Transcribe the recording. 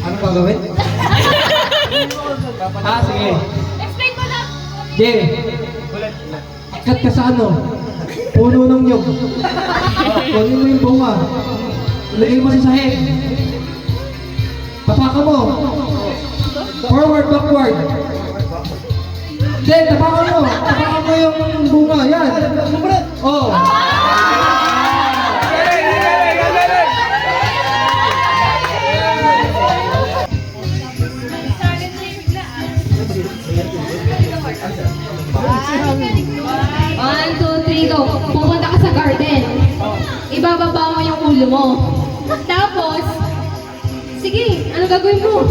Ano gagawin? Sige. Explain mo lang. Jay, akat ka sa ano? Puno ng nyog. Kunin mo yung bunga. Ilagay mo sa sahig. Tapakan mo. Forward, backward. Jay, tapakan mo. Tapakan mo yung bunga. Yan. Oh. One, two, three, go. Pupunta ka sa garden. Ibababa mo yung ulo mo. Tapos, sige, ano gagawin mo?